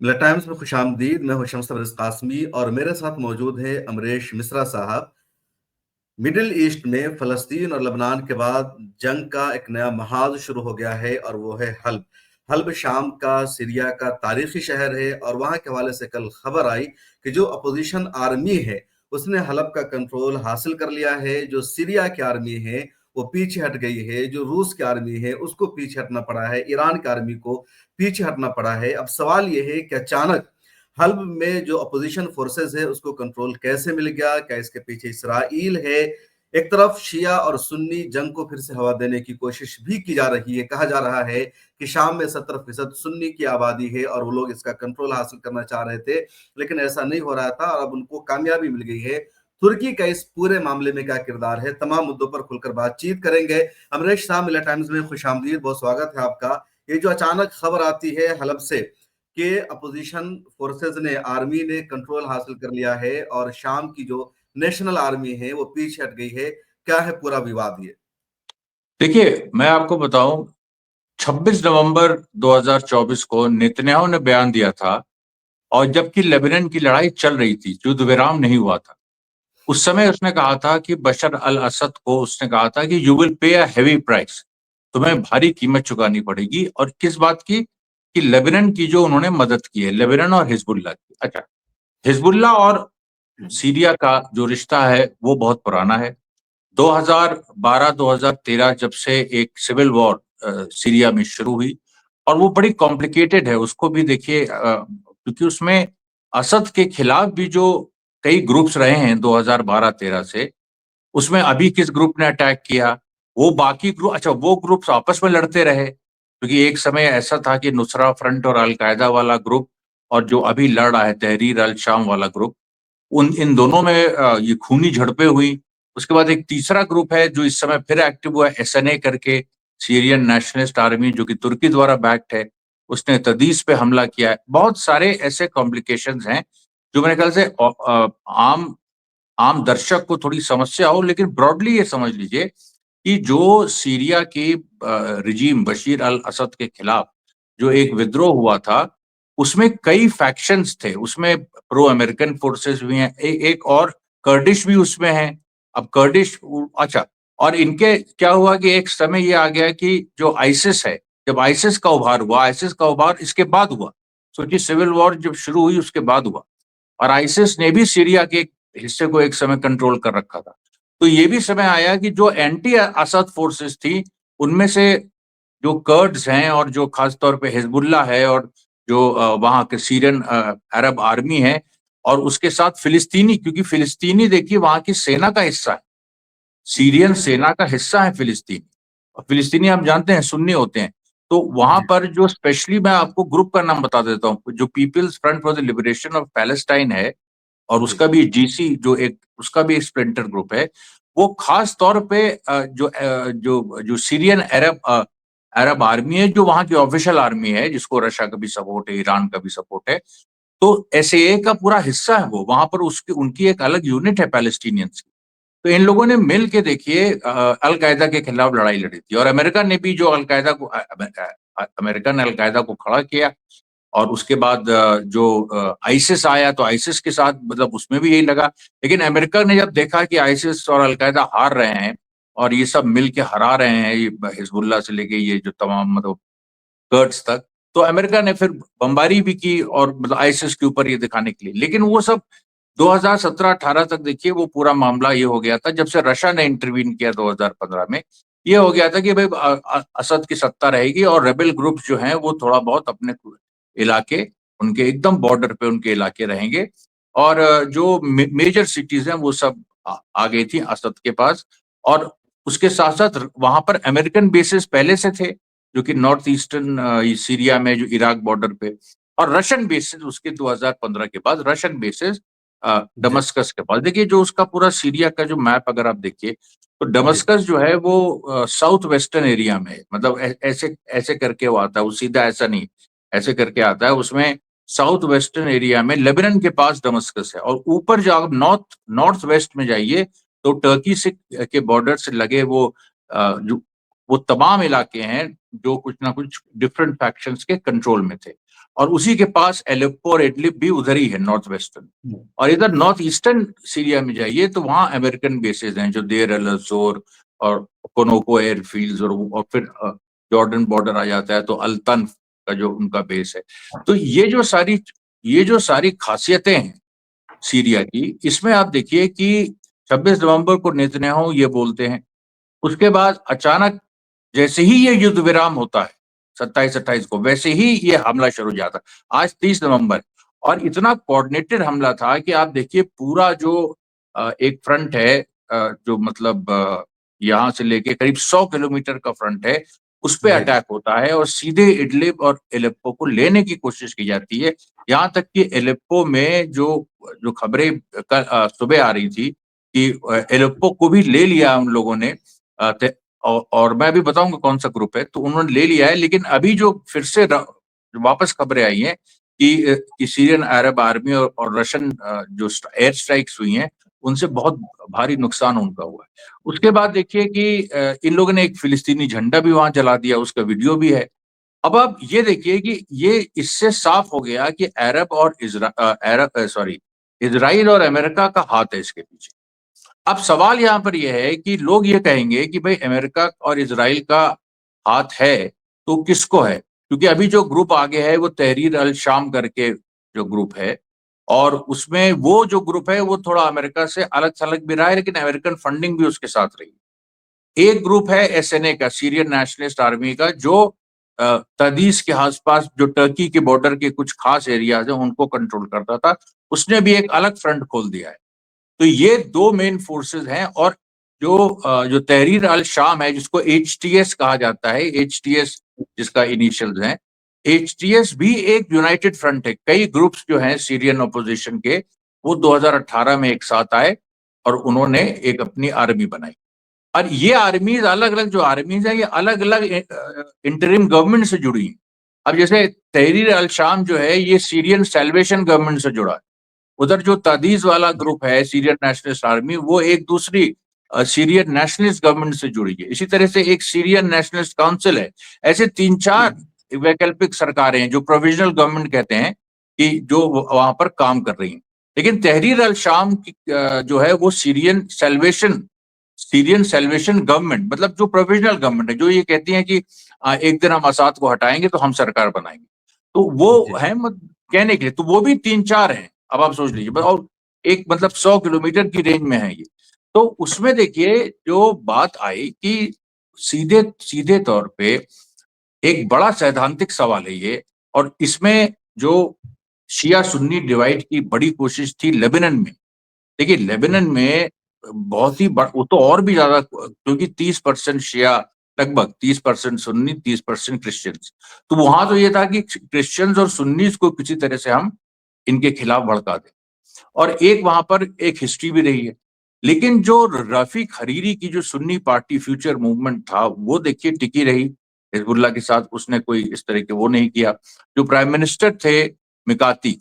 मिला टाइम्स में खुशामदीद। मैं हूं शम्स तबरेज़ कासमी और मेरे साथ मौजूद है अमरीश मिश्रा साहब। मिडिल ईस्ट में फ़लस्तीन और लबनान के बाद जंग का एक नया महाज़ शुरू हो गया है और वो है हल्ब। हल्ब शाम का सीरिया का तारीखी शहर है और वहाँ के हवाले से कल खबर आई कि जो अपोज़िशन आर्मी है, उसने हल्ब का कंट्रोल हासिल कर लिया है। जो सीरिया की आर्मी है, वो पीछे हट गई है। जो रूस की आर्मी है, उसको पीछे हटना पड़ा है। ईरान की आर्मी को पीछे हटना पड़ा है। अब सवाल ये है कि अचानक हल्ब में जो अपोजिशन फोर्सेस है उसको कंट्रोल कैसे मिल गया? क्या इसके पीछे इसराइल है? एक तरफ शिया और सुन्नी जंग को फिर से हवा देने की कोशिश भी की जा रही है। कहा जा रहा है कि शाम में 70% सुन्नी की आबादी है और वो लोग इसका कंट्रोल हासिल करना चाह रहे थे, लेकिन ऐसा नहीं हो रहा था और अब उनको कामयाबी मिल गई है। तुर्की का इस पूरे मामले में क्या किरदार है, तमाम मुद्दों पर खुलकर बातचीत करेंगे। अमरीश साहब, मिला टाइम्स में खुश आमदीद, बहुत स्वागत है आपका। ये जो अचानक खबर आती है हलब से कि अपोजिशन फोर्सेस ने, आर्मी ने कंट्रोल हासिल कर लिया है और शाम की जो नेशनल आर्मी है वो पीछे हट गई है, क्या है पूरा विवाद ये? देखिए, मैं आपको बताऊं, 26 नवंबर 2024 को नेतन्याहू ने बयान दिया था और जबकि लेबनान की लड़ाई चल रही थी, युद्ध विराम नहीं हुआ था। उस समय उसने कहा था कि बशर अल असद को उसने कहा था कि you will pay a heavy price, तुम्हें भारी कीमत चुकानी पड़ेगी। और किस बात की? कि लेबनान की जो उन्होंने मदद की है, लेबनान और हिजबुल्लाह की। अच्छा, हिजबुल्लाह और सीरिया का जो रिश्ता है वो बहुत पुराना है। 2012-2013 जब से एक सिविल वॉर सीरिया में शुरू हुई और वो बड़ी कॉम्प्लिकेटेड है। उसको भी देखिए, क्योंकि उसमें असद के खिलाफ भी जो कई ग्रुप्स रहे हैं 2012-13 से, उसमें अभी किस ग्रुप ने अटैक किया, वो बाकी ग्रुप, अच्छा वो ग्रुप्स आपस में लड़ते रहे, क्योंकि एक समय ऐसा था कि नुसरा फ्रंट और अलकायदा वाला ग्रुप और जो अभी लड़ रहा है तहरीर अल शाम वाला ग्रुप, उन इन दोनों में ये खूनी झड़पें हुई। उसके बाद एक तीसरा ग्रुप है जो इस समय फिर एक्टिव हुआ है, एसएनए करके, सीरियन नेशनलिस्ट आर्मी, जो कि तुर्की द्वारा बैक्ड है। उसने तदीस पे हमला किया है। बहुत सारे ऐसे कॉम्प्लिकेशंस हैं जो मेरे ख्याल से आम आम दर्शक को थोड़ी समस्या हो, लेकिन ब्रॉडली ये समझ लीजिए कि जो सीरिया की रिजीम बशीर अल असद के खिलाफ जो एक विद्रोह हुआ था, उसमें कई फैक्शंस थे। उसमें प्रो अमेरिकन फोर्सेस भी हैं, एक और कर्डिश भी उसमें हैं। अब कर्डिश, अच्छा, और इनके क्या हुआ कि एक समय ये आ गया कि जो आइसिस है, जब आइसिस का उभार हुआ, आइसिस का उभार इसके बाद हुआ, सोचिए सिविल वॉर जब शुरू हुई उसके बाद हुआ, और आइसिस ने भी सीरिया के हिस्से को एक समय कंट्रोल कर रखा था। तो ये भी समय आया कि जो एंटी असद फोर्सेस थी, उनमें से जो कर्ड्स हैं और जो खास तौर पे हिजबुल्लाह है और जो वहां के सीरियन अरब आर्मी है, और उसके साथ फिलिस्तीनी, क्योंकि फिलिस्तीनी देखिए वहां की सेना का हिस्सा है, सीरियन सेना का हिस्सा है फिलिस्तीनी। और फिलिस्तीनी आप जानते हैं सुन्नी होते हैं। तो वहां जी। पर जो स्पेशली, मैं आपको ग्रुप का नाम बता देता हूँ, जो people's front for the liberation of Palestine है, और जी। उसका भी जीसी जो एक, उसका भी एक स्प्लिंटर ग्रुप है। वो खास तौर पे जो सीरियन अरब आर्मी है, जो वहां की ऑफिशियल आर्मी है, जिसको रशिया का भी सपोर्ट है, ईरान का भी सपोर्ट है, तो एसएए का पूरा हिस्सा है वो। वहां पर उसकी उनकी एक अलग यूनिट है पैलेस्टीनियंस की। तो इन लोगों ने मिल के देखिए अलकायदा के खिलाफ लड़ाई लड़ी थी, और अमेरिका ने भी जो अलकायदा को अमेरिका ने अलकायदा को खड़ा किया। और उसके बाद जो आईसिस आया, तो आईसिस के साथ मतलब उसमें भी यही लगा। लेकिन अमेरिका ने जब देखा कि आईसिस और अलकायदा हार रहे हैं और ये सब मिल के हरा रहे हैं, ये हिजबुल्लाह से लेके ये जो तमाम मतलब कर्ड्स तक, तो अमेरिका ने फिर बमबारी भी की और मतलब आईसिस के ऊपर ये दिखाने के लिए। लेकिन वो सब 2017-18 तक देखिए वो पूरा मामला ये हो गया था, जब से रशिया ने इंटरवीन किया 2015 में। ये हो गया था कि भाई असद की सत्ता रहेगी और रेबेल ग्रुप जो हैं वो थोड़ा बहुत अपने इलाके, उनके एकदम बॉर्डर पे उनके इलाके रहेंगे। और जो मेजर सिटीज हैं वो सब आ गई थी असद के पास। और उसके साथ साथ वहां पर अमेरिकन बेसिस पहले से थे, जो कि नॉर्थ ईस्टर्न सीरिया में, जो इराक बॉर्डर पे, और रशियन बेसिस उसके 2015 के बाद रशियन बेसिस जी। डमस्कस के पास। देखिए जो उसका पूरा सीरिया का जो मैप अगर आप देखिए, तो जी। डमस्कस जो है वो साउथ वेस्टर्न एरिया में है। मतलब ऐसे ऐसे करके वो आता है, वो सीधा ऐसा नहीं, ऐसे करके आता है। उसमें साउथ वेस्टर्न एरिया में लेबनान के पास दमस्कस है, और ऊपर जो आप नॉर्थ नॉर्थ वेस्ट में जाइए, तो टर्की से के बॉर्डर से लगे जो वो तमाम इलाके हैं जो कुछ ना कुछ डिफरेंट फैक्शंस के कंट्रोल में थे। और उसी के पास एलेप्पो और इडलिब भी उधर ही है, नॉर्थ वेस्टर्न। और इधर नॉर्थ ईस्टर्न सीरिया में जाइए तो वहां अमेरिकन बेसेस हैं, जो देर अल जोर और कोनोको एयरफील्ड्स, और फिर जॉर्डन बॉर्डर आ जाता है तो अल्तन का जो उनका बेस है। तो ये जो सारी खासियतें हैं सीरिया की, इसमें आप देखिए कि 26 नवंबर को नेतन्याहू ये बोलते हैं, उसके बाद अचानक जैसे ही ये युद्ध विराम होता है 27-28 को, वैसे ही ये हमला शुरू हो जाता है। आज 30 नवंबर, और इतना कोऑर्डिनेटेड हमला था कि आप देखिए पूरा जो एक फ्रंट है, जो मतलब यहां से लेके करीब 100 किलोमीटर का फ्रंट है, उस पे अटैक होता है और सीधे इडलिब और एलेप्पो को लेने की कोशिश की जाती है। यहाँ तक कि एलेप्पो में जो जो खबरें सुबह आ रही थी कि एलेप्पो को भी ले लिया उन लोगों ने, और मैं अभी बताऊंगा कौन सा ग्रुप है, तो उन्होंने ले लिया है। लेकिन अभी जो फिर से वापस खबरें आई हैं कि सीरियन अरब आर्मी और रशियन जो एयर स्ट्राइक्स हुई हैं, उनसे बहुत भारी नुकसान उनका हुआ है। उसके बाद देखिए कि इन लोगों ने एक फिलिस्तीनी झंडा भी वहां जला दिया, उसका वीडियो भी है। अब आप ये देखिए कि ये इससे साफ हो गया कि इजराइल और अमेरिका का हाथ है इसके पीछे। अब सवाल यहाँ पर यह है कि लोग ये कहेंगे कि भाई अमेरिका और इजराइल का हाथ है तो किसको है, क्योंकि अभी जो ग्रुप आगे है वो तहरीर अल शाम करके जो ग्रुप है, और उसमें वो जो ग्रुप है वो थोड़ा अमेरिका से अलग थलग भी रहा है, लेकिन अमेरिकन फंडिंग भी उसके साथ रही। एक ग्रुप है एसएनए का, सीरियन नेशनलिस्ट आर्मी का, जो तदीस के आसपास जो टर्की के बॉर्डर के कुछ खास एरियाज है उनको कंट्रोल करता था। उसने भी एक अलग फ्रंट खोल दिया है। तो ये दो मेन फोर्सेस हैं। और जो तहरीर अल शाम है, जिसको एचटीएस कहा जाता है, एचटीएस जिसका इनिशियल्स हैं, एचटीएस भी एक यूनाइटेड फ्रंट है। कई ग्रुप्स जो हैं सीरियन अपोजिशन के, वो 2018 में एक साथ आए और उन्होंने एक अपनी आर्मी बनाई। और ये आर्मीज, अलग अलग जो आर्मीज है, ये अलग अलग इंटरिम गवर्नमेंट से जुड़ी हैं। अब जैसे तहरीर अल शाम जो है, ये सीरियन सैल्वेशन गवर्नमेंट से जुड़ा है। उधर जो तादीज वाला ग्रुप है, सीरियन नेशनलिस्ट आर्मी, वो एक दूसरी सीरियन नेशनलिस्ट गवर्नमेंट से जुड़ी है। इसी तरह से एक सीरियन नेशनलिस्ट काउंसिल है। ऐसे 3-4 वैकल्पिक सरकारें हैं जो प्रोविजनल गवर्नमेंट कहते हैं, कि जो वहां पर काम कर रही हैं। लेकिन तहरीर अल शाम की जो है वो सीरियन सेल्वेशन गवर्नमेंट, मतलब जो प्रोविजनल गवर्नमेंट है, जो ये कहती है कि एक दिन हम असाद को हटाएंगे तो हम सरकार बनाएंगे। तो वो है कहने के लिए, तो वो भी 3-4 हैं। अब आप सोच लीजिए, और एक मतलब 100 किलोमीटर की रेंज में है ये। तो उसमें देखिए जो बात आई कि सीधे सीधे तौर पे एक बड़ा सैद्धांतिक सवाल है ये। और इसमें जो शिया सुन्नी डिवाइड की बड़ी कोशिश थी लेबनान में। देखिए लेबनान में बहुत ही वो तो और भी ज्यादा, क्योंकि 30% शिया, लगभग 30% सुन्नी, 30% क्रिश्चियंस। तो वहां तो ये था कि क्रिश्चियंस और सुन्नीस को किसी तरह से हम इनके खिलाफ भड़का दें। और एक वहां पर एक हिस्ट्री भी रही है। लेकिन जो रफीक हरीरी की जो सुन्नी पार्टी फ्यूचर मूवमेंट था, वो देखिए टिकी रही हिजबुल्लाह के साथ। उसने कोई इस तरह के वो नहीं किया। जो प्राइम मिनिस्टर थे मिकाती,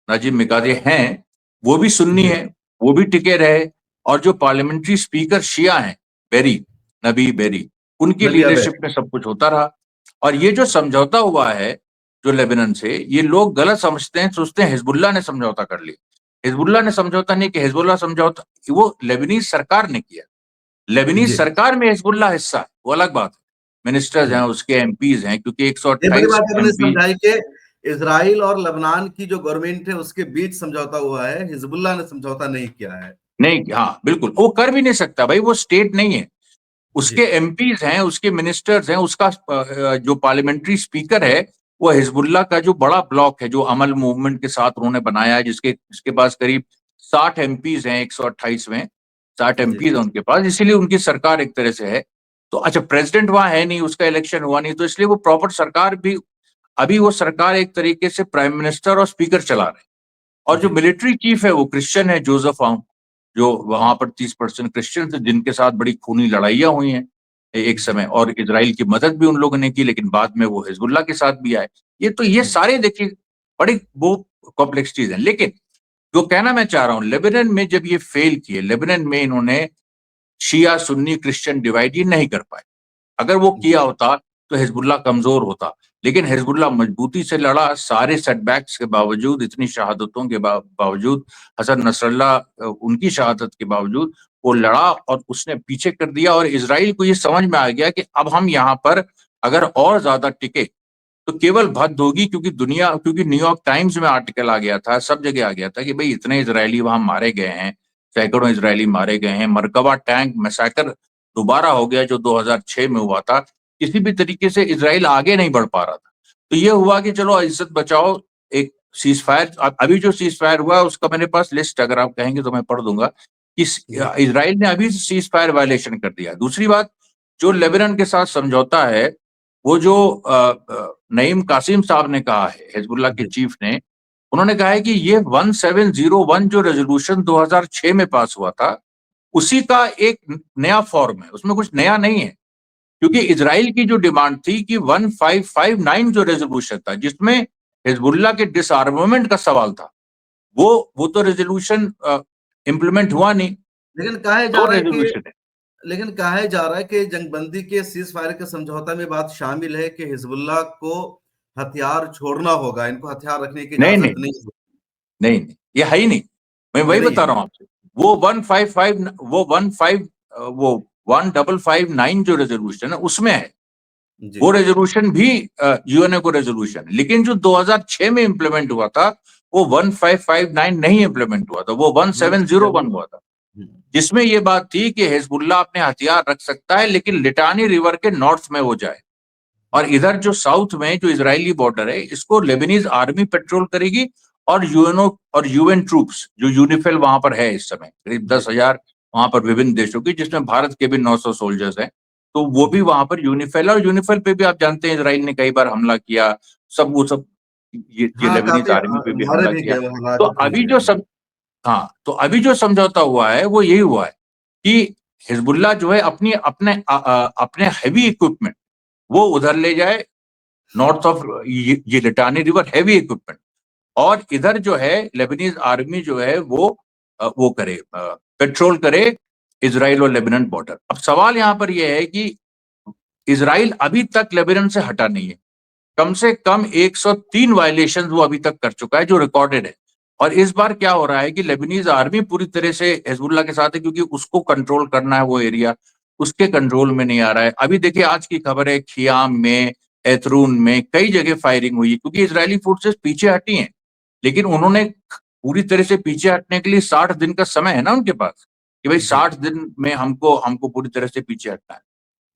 नाजिब मिकाती हैं, वो भी सुन्नी है, वो भी टिके रहे। और जो पार्लियामेंट्री स्पीकर शिया हैं, नबी बेरी, उनकी लीडरशिप में सब कुछ होता रहा। और ये जो समझौता हुआ है जो लेबनान से, ये लोग गलत समझते हैं, सोचते हैं हिजबुल्लाह ने समझौता कर लिया। हिजबुल्लाह ने समझौता नहीं किया, हिजबुल्लाह समझौता वो लेबनीज सरकार ने किया। लेबनीज सरकार में हिजबुल्लाह हिस्सा है, वो अलग बात है। मिनिस्टर्स हैं, उसके एमपीज हैं, क्योंकि ये बड़ी 128 बात आपने एमपी। समझाई कि इजराइल और लेबनान की जो गवर्नमेंट है उसके बीच समझौता हुआ है, हिजबुल्लाह ने समझौता नहीं किया है। नहीं, हाँ बिल्कुल, वो कर भी नहीं सकता भाई, वो स्टेट नहीं है। उसके एमपीज हैं, उसके मिनिस्टर्स हैं, उसका जो पार्लियामेंट्री स्पीकर है, वो हिजबुल्लाह का जो बड़ा ब्लॉक है, जो अमल मूवमेंट के साथ उन्होंने बनाया है, जिसके पास करीब 60 एमपीज हैं, 128 में 60 एमपीज है उनके पास, इसीलिए उनकी सरकार एक तरह से है। तो अच्छा, प्रेसिडेंट वहां है नहीं, उसका इलेक्शन हुआ नहीं, तो इसलिए वो प्रॉपर सरकार भी, अभी वो सरकार एक तरीके से प्राइम मिनिस्टर और स्पीकर चला रहे हैं। और जो मिलिट्री चीफ है वो क्रिश्चियन है, जोसेफ आउन, जो वहां पर 30% क्रिश्चियन थे, जिनके साथ बड़ी खूनी लड़ाइयां हुई हैं एक समय, और इजराइल की मदद भी उन लोगों ने की, लेकिन बाद में वो हिजबुल्लाह के साथ भी आए। ये सारे देखिए बड़ी वो कॉम्प्लेक्सिटीज हैं। लेकिन जो कहना मैं चाह रहा हूं, लेबनान में जब ये फेल किए, लेबनान में इन्होंने शिया सुन्नी क्रिश्चियन डिवाइड ये नहीं कर पाए। अगर वो किया होता तो हिजबुल्लाह कमजोर होता, लेकिन हिजबुल्लाह मजबूती से लड़ा, सारे सेटबैक्स के बावजूद, इतनी शहादतों के बावजूद, हसन नसरल्लाह उनकी शहादत के बावजूद वो लड़ा और उसने पीछे कर दिया। और इजराइल को ये समझ में आ गया कि अब हम यहाँ पर अगर और ज्यादा टिके तो केवल भद्द होगी, क्योंकि न्यूयॉर्क टाइम्स में आर्टिकल आ गया था, सब जगह आ गया था कि भाई इतने इजरायली वहां मारे गए हैं, सैकड़ों इजरायली मारे गए हैं, मरकबा टैंक मैसेकर दोबारा हो गया जो 2006 में हुआ था। किसी भी तरीके से इजराइल आगे नहीं बढ़ पा रहा था। तो ये हुआ कि चलो इज्जत बचाओ, एक सीज फायर, अभी जो सीज फायर हुआ उसका मेरे पास लिस्ट, अगर आप कहेंगे तो मैं पढ़ दूंगा कि इजराइल ने अभी सीज फायर वायलेशन कर दिया। दूसरी बात, जो लेबनान के साथ समझौता है, वो जो नईम कासिम साहब ने कहा है, हिजबुल्लाह के चीफ ने, उन्होंने कहा है कि ये 1701 जो रेजोल्यूशन 2006 में पास हुआ था, उसी का एक नया फॉर्म है, उसमें कुछ नया नहीं है। क्योंकि इजराइल की जो डिमांड थी कि 1559 जो रेजोल्यूशन था, जिसमें हिजबुल्लाह के डिसआर्मामेंट का सवाल था, वो तो रेजोल्यूशन इंप्लीमेंट हुआ नहीं। लेकिन कहा जा दो रहा है कि रेजोल्यूशन है। लेकिन कहा जा रहा है कि जंगबंदी के सीज फायर के समझौता में बात शामिल है कि हिजबुल्लाह को हथियार छोड़ना होगा, इनको हथियार रखने की नहीं इजाजत नहीं नहीं नहीं नहीं, ये है ही नहीं। मैं ये वही नहीं बता है। रहा हूं आपसे। वो 155 वो 15 वो 1559 जो रेजोल्यूशन है उसमें है, जी वो रेजोल्यूशन भी यूएनए को रेजोल्यूशन है। लेकिन जो 2006 में इंप्लीमेंट हुआ था वो 1559 नहीं इंप्लीमेंट हुआ था, वो 1701 हुआ था, हम्म, जिसमें ये बात थी कि हिजबुल्लाह अपने हथियार रख सकता है लेकिन लिटानी रिवर के नॉर्थ में वो जाए, और इधर जो साउथ में जो इजरायली बॉर्डर है इसको लेबनीज आर्मी पेट्रोल करेगी, और यूएनओ और यूएन ट्रूप्स जो यूनिफिल वहां पर है इस समय करीब जी 10,000 वहां पर विभिन्न देशों की, जिसमें भारत के भी 900 सोल्जर्स हैं, तो वो भी जी वहां पर यूनिफिल, और यूनिफिल पे भी आप जानते हैं इजराइल ने कई बार हमला किया, सब ये हाँ, लेबनीज काफी आर्मी पे भी मारे हमला भी किया। गए वो, तो हालात कई अभी जगह जो पे। सब हाँ, तो अभी जो समझौता हुआ है वो यही हुआ है कि हिजबुल्लाह जो है अपने हैवी इक्विपमेंट वो उधर ले जाए, नॉर्थ ऑफ ये लिटानी रिवर हैवी इक्विपमेंट, और इधर जो है लेबनीज आर्मी जो है वो करे, पेट्रोल करे इजराइल और लेबनान बॉर्डर। अब सवाल यहां पर यह है कि इजराइल अभी तक लेबनान से हटा नहीं है, कम से कम 103 वायलेशन वो अभी तक कर चुका है जो रिकॉर्डेड है। और इस बार क्या हो रहा है कि लेबनीज आर्मी पूरी तरह से हिजबुल्लाह के साथ है, क्योंकि उसको कंट्रोल करना है वो एरिया, उसके कंट्रोल में नहीं आ रहा है। अभी देखिए आज की खबर है, खियाम में, एतरून में कई जगह फायरिंग हुई है, क्योंकि इजरायली फोर्सेस पीछे हटी हैं, लेकिन उन्होंने पूरी तरह से पीछे हटने के लिए 60 दिन का समय है ना उनके पास, कि भाई जी 60 दिन में हमको हमको पूरी तरह से पीछे हटना है।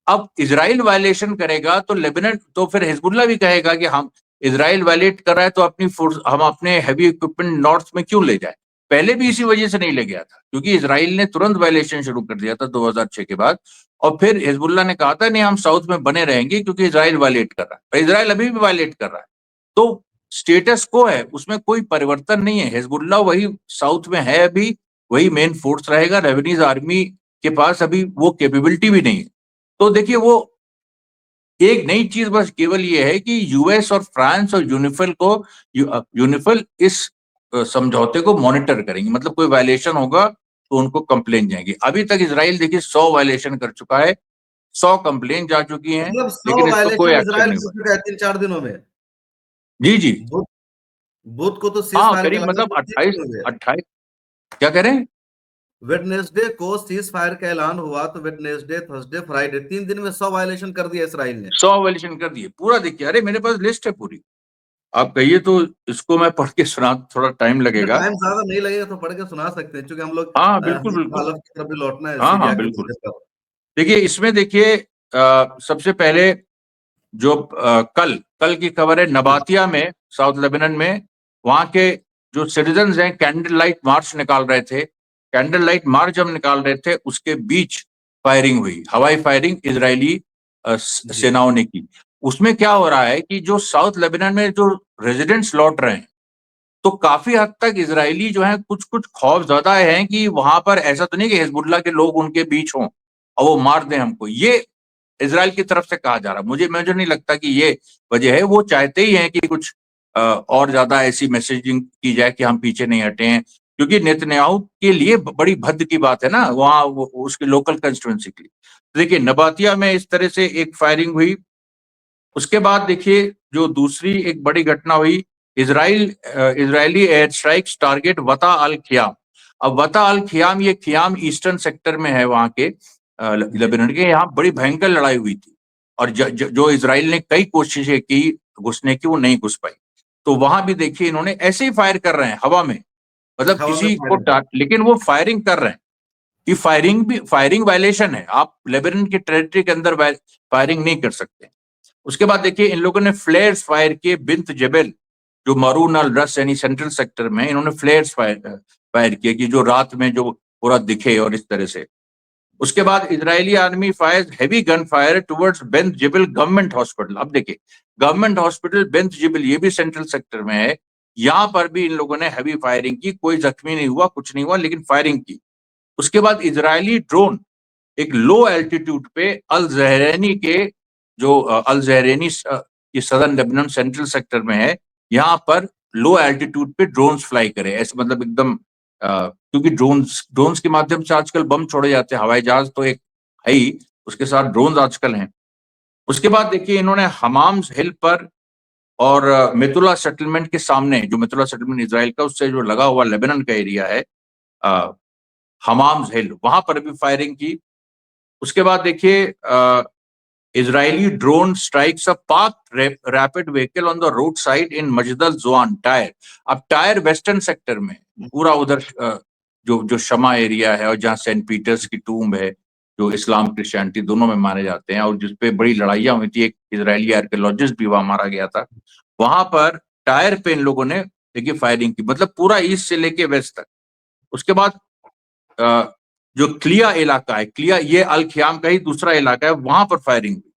अब इजराइल वायलेशन करेगा तो लेबनान, तो फिर हिजबुल्लाह भी कहेगा कि हम, इजराइल वायलेट कर रहा है तो अपनी फोर्स, हम अपने हैवी इक्विपमेंट नॉर्थ में क्यों ले जाए। पहले भी इसी वजह से नहीं ले गया था, क्योंकि इजराइल ने तुरंत वायलेशन शुरू कर दिया था 2006 के बाद, और फिर हिजबुल्लाह ने कहा था नहीं हम साउथ में बने रहेंगे क्योंकि इजराइल वायलेट कर रहा है, और इजराइल अभी भी वायलेट कर रहा है। तो स्टेटस को है, उसमें कोई परिवर्तन नहीं है, हिजबुल्लाह वही साउथ में है अभी, वही मेन फोर्स रहेगा, लेबनीज आर्मी के पास अभी वो कैपेबिलिटी भी नहीं है। तो देखिए वो एक नई चीज बस केवल ये है कि यूएस और फ्रांस और यूनिफिल इस समझौते को मॉनिटर करेंगे, मतलब कोई वायलेशन होगा तो उनको कंप्लेन जाएंगी। अभी तक इसराइल देखिए 100 वायलेशन कर चुका है, 100 कंप्लेन जा चुकी हैं, मतलब 100 लेकिन इस पर कोई वायलेशन एक्शन इजराइल नहीं कर हुआ। चुका है 3-4 दिनों में। जी जी। बुध बुध को तो सीज हाँ फायर का करीब ऐलान मतलब हुआ, 28 नहीं हुआ। 28 क्या कह रहे हैं। वेडनेसडे को सीज फायर का ऐलान हुआ तो वेडनेसडे, थर्सडे, फ्राइडे 3 दिन में 100 वायलेशन कर दिया इसराइल ने। 100 वायलेशन कर दिए पूरा, देखिए अरे मेरे पास लिस्ट है पूरी, आप कहिए तो इसको मैं पढ़ के सुना, थोड़ा टाइम अगर लगेगा। टाइम ज्यादा नहीं लगेगा तो पढ़ के सुना सकते हैं, क्योंकि हम लोग हाँ बिल्कुल बिल्कुल। हालत की तरफ भी लौटना है हाँ सीरिया हाँ के बिल्कुल। मुद्दे पर। देखिए इसमें देखिए सबसे पहले जो कल कल की खबर है, नबातिया में, साउथ लेबनान में, वहां के जो सिटीजन्स हैं कैंडल लाइट मार्च निकाल रहे थे, कैंडल लाइट मार्च जब निकाल रहे थे उसके बीच फायरिंग हुई, हवाई फायरिंग इजरायली जी सेनाओं ने की। उसमें क्या हो रहा है कि जो साउथ लेबनान में जो रेजिडेंट्स लौट रहे हैं, तो काफी हद तक इजरायली जो है कुछ कुछ खौफ ज्यादा है कि वहां पर ऐसा तो नहीं कि हिजबुल्लाह के लोग उनके बीच हों और वो मार दें हमको, ये इजराइल की तरफ से कहा जा रहा है। मुझे नहीं लगता कि ये वजह है, वो चाहते ही हैं कि कुछ और ज्यादा ऐसी मैसेजिंग की जाए कि हम पीछे नहीं हटे हैं, क्योंकि नेतन्याहू के लिए बड़ी भद्द की बात है ना वहां, उसकी लोकल कंस्टिट्यूंसी के लिए। तो देखिए नबातिया में इस तरह से एक फायरिंग हुई, उसके बाद देखिए जो दूसरी एक बड़ी घटना हुई, इजरायली एयर स्ट्राइक्स टारगेट वता अल खियाम। अब वता अल खियाम, ये खियाम ईस्टर्न सेक्टर में है वहां के लेबनान के। यहाँ बड़ी भयंकर लड़ाई हुई थी और जो इजराइल ने कई कोशिशें की घुसने की, वो नहीं घुस पाई। तो वहां भी देखिए इन्होंने ऐसे ही फायर कर रहे हैं हवा में, मतलब हवा में किसी को फायरिंग। लेकिन वो फायरिंग कर रहे हैं। कि फायरिंग वायलेशन है, आप लेबनान की टेरिटरी के अंदर फायरिंग नहीं कर सकते। उसके बाद देखिए इन लोगों ने फ्लेयर्स फायर किए बिंत जेबेल, जो मारून अल रस यानी सेंट्रल सेक्टर में, इन्होंने फ्लेयर्स फायर किए कि जो रात में जो पूरा दिखे और इस तरह से। उसके बाद Israeli army fires heavy gun fire towards Bint Jbeil government hospital. अब देखिए गवर्नमेंट हॉस्पिटल बेंत जिबिल, ये भी सेंट्रल सेक्टर में है, यहां पर भी इन लोगों ने हैवी फायरिंग की। कोई जख्मी नहीं हुआ, कुछ नहीं हुआ, लेकिन फायरिंग की। उसके बाद इजरायली ड्रोन एक लो एल्टीट्यूड पे अल जहरैनी के, जो अल जहरैनी की सदर्न लेबनान सेंट्रल सेक्टर में है, यहाँ पर लो एल्टीट्यूड पे ड्रोन्स फ्लाई करे। ऐसे मतलब एकदम क्योंकि ड्रोन्स ड्रोन्स के माध्यम से आजकल बम छोड़े जाते हैं, हवाई जहाज तो एक है ही, उसके साथ ड्रोन्स आजकल हैं। उसके बाद देखिए इन्होंने हमाम्स हिल पर और मेतुला सेटलमेंट के सामने, जो मेतुला सेटलमेंट इसराइल का उससे जो लगा हुआ लेबनान का एरिया है, हमाम्स हिल, वहां पर भी फायरिंग की। उसके बाद देखिए Israeli drone strikes a park rapid vehicle on the road side in Majdal Zoun Tyre. अब टायर वेस्टर्न सेक्टर में पूरा उधर जो शमा एरिया है और जहां सेंट पीटर्स की टूम्ब है, जो इस्लाम क्रिश्चियनिटी दोनों में माने जाते हैं, और जिसपे बड़ी लड़ाइयां हुई थी, एक इजरायली आर्कियोलॉजिस्ट भी वहां मारा गया था। वहां पर टायर पे इन लोगों ने देखिए फायरिंग की, मतलब पूरा ईस्ट से लेके वेस्ट तक। उसके बाद जो क्लिया इलाका है, क्लिया ये अल ख्याम का ही दूसरा इलाका है, वहां पर फायरिंग हुई।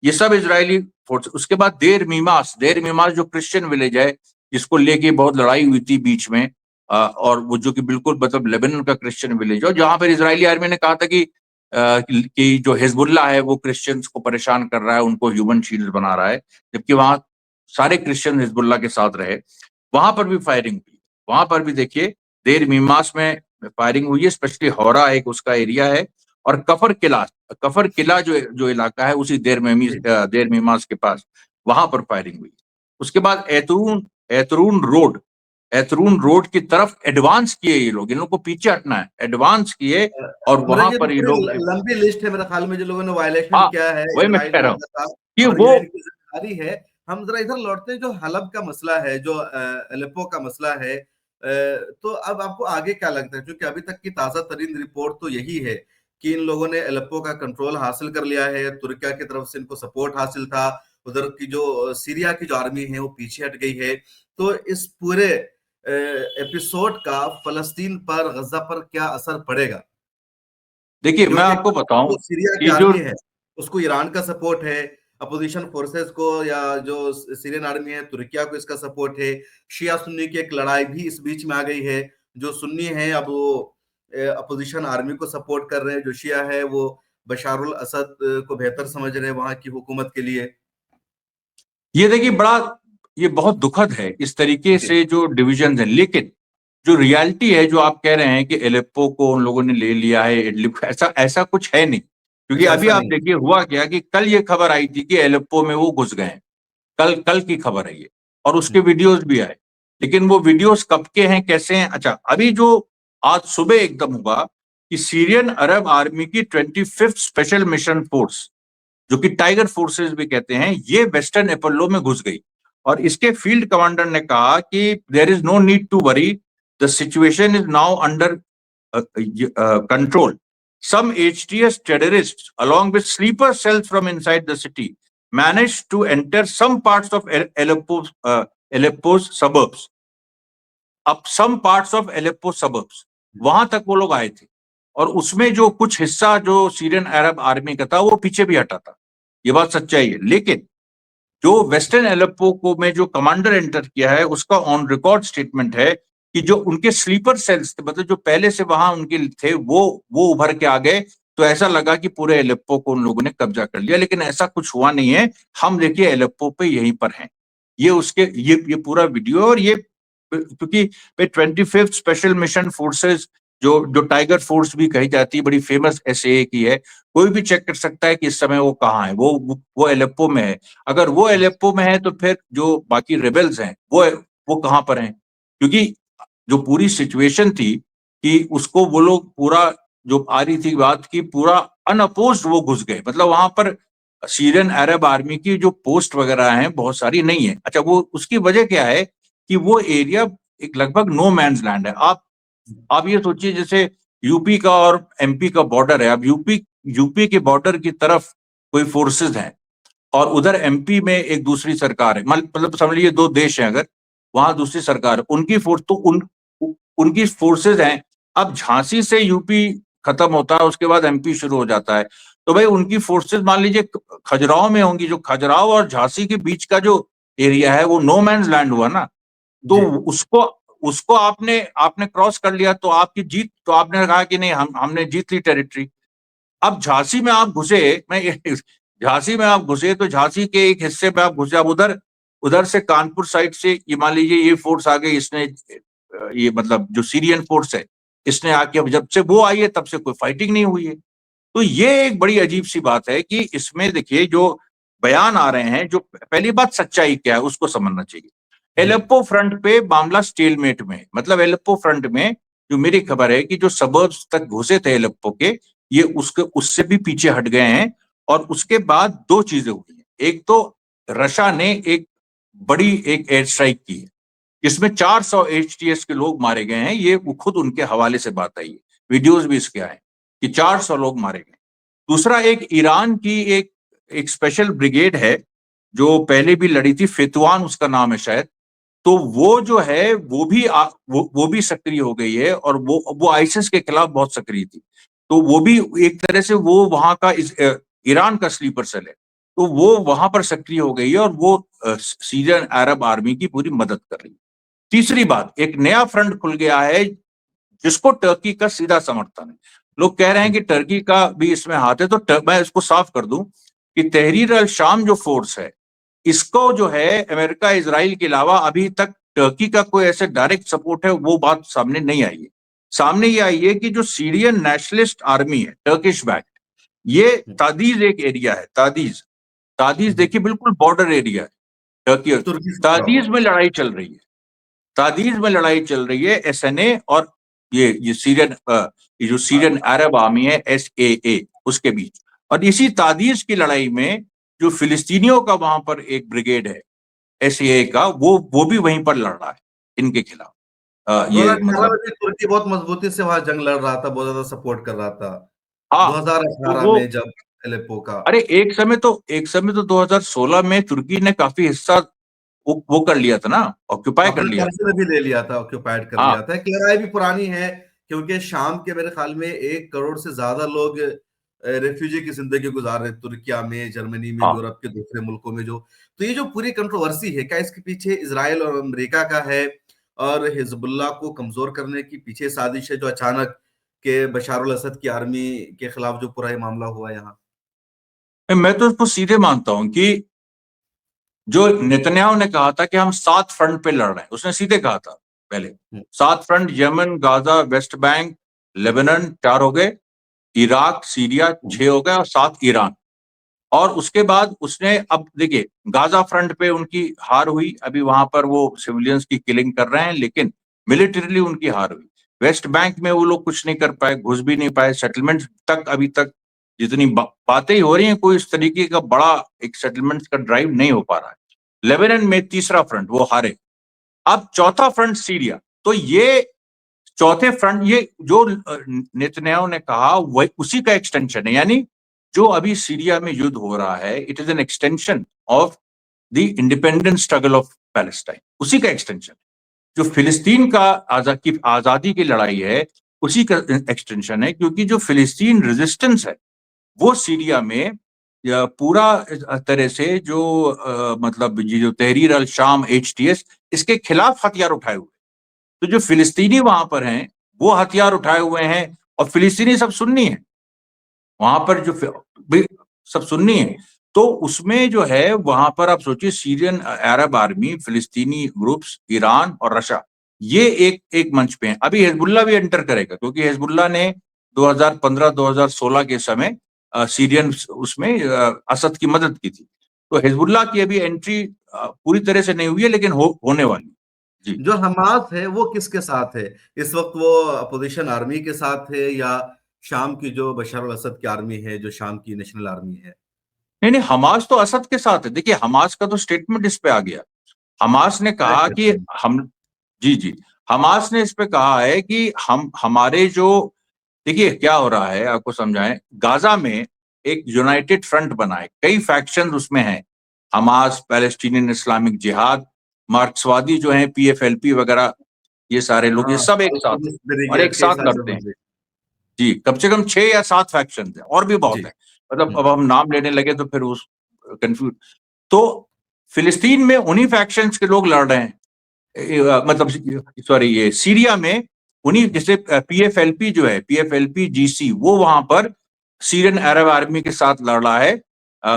ये सब इजरायली फोर्स। उसके बाद देर मीमास जो क्रिश्चियन विलेज है, जिसको लेके बहुत लड़ाई हुई थी बीच में, और वो जो कि बिल्कुल मतलब लेबनान का क्रिश्चियन विलेज है, जहां पर इजरायली आर्मी ने कहा था कि जो हिजबुल्ला है वो क्रिश्चियंस को परेशान कर रहा है, उनको ह्यूमन शील्ड बना रहा है, जबकि वहां सारे क्रिश्चियन हिजबुल्ला के साथ रहे। वहां पर भी फायरिंग हुई। वहां पर भी देखिए देर मीमास में फायरिंग हुई है, स्पेशली हौरा एक उसका एरिया है, और कफर किला जो जो इलाका है उसी देर मीमास के पास, वहां पर फायरिंग हुई। उसके बाद एतरून रोड की तरफ एडवांस किए ये लोग, इन लोग को पीछे हटना है, एडवांस किए, और वहां अमरेश जी, तो पर ये पूरी लोग। लंबी लिस्ट है मेरे ख्याल में जो लोगों ने वायलेशन हाँ, किया है वही मैं इजराइल कह और रहा हूं उसके साथ, कि और वो। ये इनकी जिम्मेदारी है। हम जरा इधर लौटते हैं, जो हलब का मसला है, जो अलेप्पो का मसला है, तो अब आपको आगे क्या लगता है? क्योंकि अभी तक की ताजा तरीन रिपोर्ट तो यही है कि इन लोगों ने अलेप्पो का कंट्रोल हासिल कर लिया है, तुर्किया की तरफ से इनको सपोर्ट हासिल था, उधर की जो सीरिया की जो आर्मी है वो पीछे हट गई है। तो इस पूरे एपिसोड का फलस्तीन पर, गजा पर क्या असर पड़ेगा? देखिए मैं क्योंकि आपको बताऊं जो सीरिया की कि जो आर्मी है उसको ईरान का सपोर्ट है, अपोजिशन फोर्सेस को, या जो सीरियन आर्मी है तुर्किया को इसका सपोर्ट है। शिया सुन्नी की एक लड़ाई भी इस बीच में आ गई है। जो सुन्नी है अब वो अपोजिशन आर्मी को सपोर्ट कर रहे हैं, जो शिया है वो बशारुल असद को बेहतर समझ रहे हैं वहां की हुकूमत के लिए। ये देखिए ये बहुत दुखद है इस तरीके जी। से जो डिविजन है, लेकिन जो रियलिटी है, जो आप कह रहे हैं कि एलेप्पो को उन लोगों ने ले लिया है, इडलिब, ऐसा ऐसा कुछ है नहीं। क्योंकि अच्छा, अभी ऐसा आप नहीं। देखिए हुआ क्या कि कल ये खबर आई थी कि एलेप्पो में वो घुस गए हैं। कल कल की खबर है ये, और उसके वीडियोस भी आए। लेकिन वो वीडियोस कब के हैं, कैसे हैं? अच्छा, अभी जो आज सुबह एकदम हुआ कि सीरियन अरब आर्मी की 25th स्पेशल मिशन फोर्स, जो कि टाइगर फोर्सेस भी कहते हैं, ये वेस्टर्न एपोलो में घुस गई। और इसके फील्ड कमांडर ने कहा कि there is no need to worry, the situation is now under control. Some HTS terrorists, along with sleeper cells from inside the city, managed to enter some parts of Aleppo's suburbs. अब some parts of Aleppo suburbs, वहां तक वो लोग आए थे, और उसमें जो कुछ हिस्सा जो सीरियन अरब आर्मी का था वो पीछे भी हटा था। ये बात सच्चाई है। लेकिन जो वेस्टर्न एलेप्पो को में जो कमांडर एंटर किया है, उसका ऑन रिकॉर्ड स्टेटमेंट है कि जो उनके स्लीपर सेल्स थे, मतलब जो पहले से वहां उनके थे, वो उभर के आ गए। तो ऐसा लगा कि पूरे एलेप्पो को उन लोगों ने कब्जा कर लिया, लेकिन ऐसा कुछ हुआ नहीं है। हम देखिए एलेप्पो पे यहीं पर हैं। ये उसके ये पूरा वीडियो, और ये क्योंकि 25th स्पेशल मिशन फोर्सेस जो टाइगर फोर्स भी कही जाती है, बड़ी फेमस एसए की है, कोई भी चेक कर सकता है कि इस समय वो कहाँ है। वो एलेप्पो में है। अगर वो एलेप्पो में है तो फिर जो बाकी रेबल्स हैं वो कहाँ पर हैं? क्योंकि जो पूरी सिचुएशन थी कि उसको वो लोग पूरा, जो आ रही थी बात की, पूरा अनअपोज्ड वो घुस गए। मतलब वहां पर सीरियन अरब आर्मी की जो पोस्ट वगैरह हैं बहुत सारी नहीं है। अच्छा, वो उसकी वजह क्या है कि वो एरिया एक लगभग नो मैन्स लैंड है। आप ये सोचिए जैसे यूपी का और एमपी का बॉर्डर है। अब यूपी के बॉर्डर की तरफ कोई फोर्सेस हैं और उधर एमपी में एक दूसरी सरकार है। मतलब समझ लीजिए दो देश हैं, अगर वहां दूसरी सरकार है, उनकी फोर्स तो उनकी फोर्सेज हैं। अब झांसी से यूपी खत्म होता है, उसके बाद एमपी शुरू हो जाता है। तो भाई उनकी फोर्सेज मान लीजिए खजुराहो में होंगी। जो खजुराहो और झांसी के बीच का जो एरिया है वो नो मैन्स लैंड हुआ ना। तो जी। उसको उसको आपने आपने क्रॉस कर लिया तो आपकी जीत। तो आपने कहा कि नहीं, हमने जीत ली टेरिटरी। अब झांसी में आप घुसे, झांसी में आप घुसे तो झांसी के एक हिस्से में आप घुसे। अब उधर उधर से कानपुर साइड से ये मान लीजिए ये फोर्स आ गई, इसने ये मतलब जो सीरियन फोर्स है इसने आके, अब जब से वो आई है तब से कोई फाइटिंग नहीं हुई है। तो ये एक बड़ी अजीब सी बात है कि इसमें देखिए जो बयान आ रहे हैं, जो पहली बात सच्चाई क्या है उसको समझना चाहिए। जी। एलेप्पो फ्रंट पे मामला स्टेलमेट में, मतलब एलेप्पो फ्रंट में जो मेरी खबर है कि जो सबर्ब्स तक घुसे थे एलेप्पो के, ये उसके उससे भी पीछे हट गए हैं। और उसके बाद दो चीजें हुई हैं। एक तो रशा ने एक बड़ी एक एयर स्ट्राइक की है जिसमें 400 एचटीएस के लोग मारे गए हैं। ये खुद उनके हवाले से बात आई है, वीडियोज भी इसके आए कि 400 लोग मारे गए। दूसरा, एक ईरान की एक स्पेशल ब्रिगेड है जो पहले भी लड़ी थी, फेतवान उसका नाम है शायद। तो वो जो है वो भी सक्रिय हो गई है और वो आईसिस के खिलाफ बहुत सक्रिय थी। तो वो भी एक तरह से वो वहां का ईरान का स्लीपर सेल है। तो वो वहां पर सक्रिय हो गई है और वो सीरियन अरब आर्मी की पूरी मदद कर रही है। तीसरी बात, एक नया फ्रंट खुल गया है जिसको टर्की का सीधा समर्थन है। लोग कह रहे हैं कि टर्की का भी इसमें हाथ है। तो मैं इसको साफ कर दूं कि तहरीर अल शाम जो फोर्स है, इसको जो है अमेरिका इजराइल के अलावा अभी तक टर्की का कोई ऐसे डायरेक्ट सपोर्ट है वो बात सामने नहीं आई है। सामने ये आई है कि जो सीरियन नेशनलिस्ट आर्मी है टर्किश बैक, ये तादीज एक एरिया है। तादीज तादीज देखिए बिल्कुल बॉर्डर एरिया है टर्की। तुर्की से जुड़ा हुआ तादीज में लड़ाई चल रही है। तादीज में लड़ाई चल रही है एसएनए और ये सीरियन ये जो सीरियन है। अरब आर्मी है एसएए उसके बीच। और इसी तादीज की लड़ाई में जो फिलिस्तीनियों का वहां पर एक ब्रिगेड है एसएए का, वो भी वहीं पर लड़ रहा है इनके खिलाफ। ये 2018 में मतलब भी तुर्की बहुत मजबूती से वहां जंग लड़ रहा था, बहुत ज्यादा सपोर्ट कर रहा था। हाँ। तो 2018 वो, में जब एलेप्पो का अरे एक समय तो 2016 में तुर्की ने काफी हिस्सा वो कर लिया था ना, ऑक्यूपाई कर अपने लिया था। कब्जे में भी ले लिया था, ऑक्यूपाइड कर हाँ लिया था। एक लड़ाई भी पुरानी है क्योंकि शाम के मेरे ख्याल में 1 करोड़ से ज्यादा लोग रेफ्यूजी की जिंदगी गुजार रहे हैं तुर्किया में, जर्मनी में, हाँ। यूरोप के दूसरे मुल्कों में। जो तो ये जो पूरी कंट्रोवर्सी है, क्या इसके पीछे इसराइल और अमेरिका का है और हिजबुल्लाह को कमजोर करने की पीछे साजिश है, जो अचानक के बशार अल असद की आर्मी के खिलाफ जो पूरा ये मामला हुआ यहाँ? मैं तो उसको सीधे मानता हूं कि जो नेतन्याहू ने कहा था कि हम 7 फ्रंट पे लड़ रहे हैं, उसने सीधे कहा था पहले। 7 front, Yemen, Gaza, West Bank, Lebanon 4 हो गए, इराक सीरिया 6 हो गए और 7 ईरान। और उसके बाद उसने, अब देखिए गाजा फ्रंट पे उनकी हार हुई, अभी वहां पर वो सिविलियंस की किलिंग कर रहे हैं, लेकिन मिलिटरीली उनकी हार हुई। वेस्ट बैंक में वो लोग कुछ नहीं कर पाए, घुस भी नहीं पाए, सेटलमेंट तक अभी तक जितनी बातें ही हो रही हैं, कोई इस तरीके का बड़ा एक सेटलमेंट का ड्राइव नहीं हो पा रहा है। लेबनान में तीसरा फ्रंट वो हारे। अब चौथा फ्रंट सीरिया। तो ये चौथे फ्रंट, ये जो नेतन्याहू ने कहा वही उसी का एक्सटेंशन है। यानी जो अभी सीरिया में युद्ध हो रहा है, it is an extension of the independent struggle of Palestine, उसी का एक्सटेंशन। जो फिलिस्तीन का की आजादी की लड़ाई है उसी का एक्सटेंशन है, क्योंकि जो फिलिस्तीन रेजिस्टेंस है वो सीरिया में पूरा तरह से जो मतलब ये जो तहरीर अल शाम एचटीएस, इसके खिलाफ हथियार उठाए हुए। तो जो फिलिस्तीनी वहां पर हैं वो हथियार उठाए हुए हैं। और फिलिस्तीनी सब सुन्नी है वहां पर, जो सब सुन्नी है। तो उसमें जो है वहां पर आप सोचिए सीरियन अरब आर्मी, फिलिस्तीनी ग्रुप्स, ईरान और रशिया, ये एक मंच पे है। अभी हिजबुल्लाह भी एंटर करेगा, क्योंकि हिजबुल्लाह ने 2015-2016 के समय सीरियन उसमें असद की मदद की थी। तो हिजबुल्लाह की अभी एंट्री पूरी तरह से नहीं हुई है, लेकिन होने वाली। जी, जो हमास है वो किसके साथ है इस वक्त? वो अपोजिशन आर्मी के साथ है या शाम की जो बशर अल असद की आर्मी है, जो शाम की नेशनल आर्मी है? नहीं नहीं, हमास तो असद के साथ है। देखिए, हमास का तो स्टेटमेंट इस पे आ गया। हमास ने क्या कहा कि कहते हैं? हम, जी जी, हमास ने इस पे कहा है कि हम हमारे जो, देखिए क्या हो रहा है आपको समझाएं। गाजा में एक यूनाइटेड फ्रंट बना है, कई फैक्शन उसमें हैं। हमास, पैलेस्टीनियन इस्लामिक जिहाद, मार्क्सवादी जो हैं, पीएफएलपी वगैरह, ये सारे लोग, ये हाँ, सब एक साथ है अल्कुदस और ब्रिगेड, एक कई साथ सारे लड़ते हैं। समझ। जी, कम से कम 6 या 7 फैक्शन है, और भी बहुत जी। है। मतलब हम्म। अब हम नाम लेने लगे तो फिर उस कंफ्यूज। तो फिलिस्तीन में उन्हीं फैक्शंस के लोग लड़ रहे हैं। मतलब सॉरी, ये सीरिया में उन्हीं, जैसे पीएफएलपी जो है, पीएफएलपी जीसी, वो वहां पर सीरियन अरब आर्मी के साथ लड़ रहा है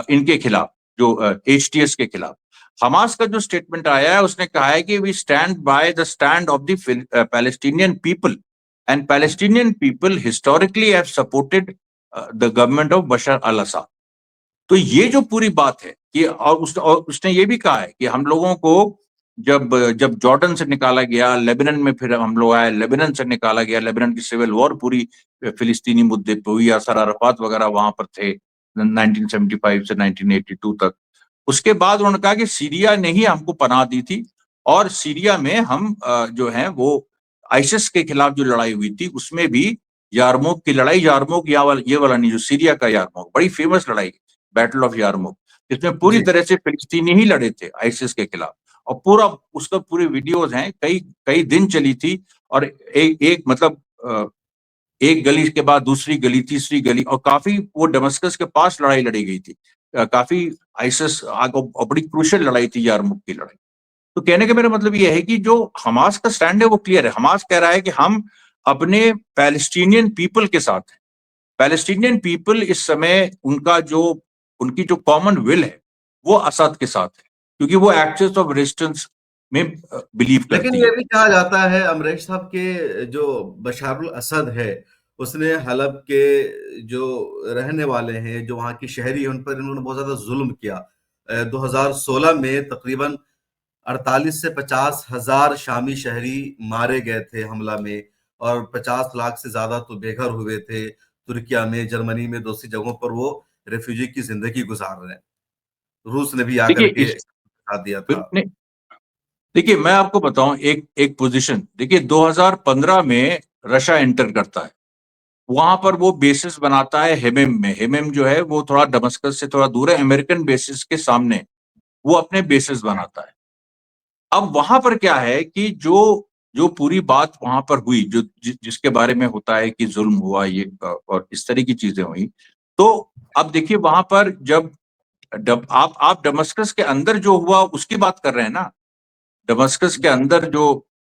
इनके खिलाफ, जो एचटीएस के खिलाफ। हमास का जो स्टेटमेंट आया है, उसने कहा है कि we stand by the stand of the Palestinian people, and Palestinian people historically have supported the government of Bashar al Assad. तो ये जो पूरी बात है कि, और उसने ये भी कहा है कि हम लोगों को जब जब जॉर्डन से निकाला गया, लेबनान में फिर हम लोग आए, लेबनान से निकाला गया, लेबनान की सिविल वॉर पूरी फिलिस्तीनी मुद्दे पे हुई, यासर अराफात वगैरह वहां पर थे 1975 से 1982 तक। उसके बाद उन्होंने कहा कि सीरिया ने ही हमको पनाह दी थी, और सीरिया में हम जो है वो आइसिस के खिलाफ जो लड़ाई हुई थी, उसमें भी यारमूक की लड़ाई, यारमूक ये वाला नहीं, जो सीरिया का यारमूक, बड़ी फेमस लड़ाई, बैटल ऑफ यारमूक, इसमें पूरी जी। तरह से फिलिस्तीनी ही लड़े थे आइसिस के खिलाफ। और पूरा उसका पूरे वीडियोज हैं, कई कई दिन चली थी। और एक मतलब एक गली के बाद दूसरी गली, तीसरी गली, और काफी वो दमस्कस के पास लड़ाई लड़ी गई थी। काफी आइसिस और बड़ी क्रूशियल लड़ाई थी यारमुक की लड़ाई। तो कहने का मेरा मतलब ये है कि जो हमास का स्टैंड है वो क्लियर है। हमास कह रहा है कि हम अपने पैलेस्टीनियन पीपल के साथ हैं। पैलेस्टीनियन पीपल इस समय उनकी जो कॉमन विल है, वो असद के साथ है, क्योंकि वो एक्सेस ऑफ रेजिस्टेंस में बिलीव लेकिन करती ये है। भी कहा जाता है अमरीश साहब के जो बशारुल असद है, उसने हलब के जो रहने वाले हैं, जो वहाँ की शहरी हैं, उन पर इन्होंने बहुत ज्यादा जुल्म किया। 2016 में तकरीबन 48 से 50 हजार शामी शहरी मारे गए थे हमला में, और 50 लाख से ज्यादा तो बेघर हुए थे। तुर्किया में, जर्मनी में, दूसरी जगहों पर वो रेफ्यूजी की जिंदगी गुजार रहे हैं। रूस ने भी आकर देखिए के इस साथ दिया था। नहीं, देखिए मैं आपको बताऊं एक एक पोजीशन। देखिए 2015 में रशिया एंटर करता है, वहां पर वो बेसिस बनाता है हेमेम में। हेमेम जो है वो थोड़ा दमस्कस से थोड़ा दूर है, अमेरिकन बेसिस के सामने वो अपने बेसिस बनाता है। अब वहां पर क्या है कि जो जो पूरी बात वहां पर हुई, जिसके बारे में होता है कि जुल्म हुआ ये और इस तरह की चीजें हुई। तो अब देखिए वहां पर जब आप दमस्कस के अंदर जो हुआ उसकी बात कर रहे हैं ना। दमस्कस के अंदर जो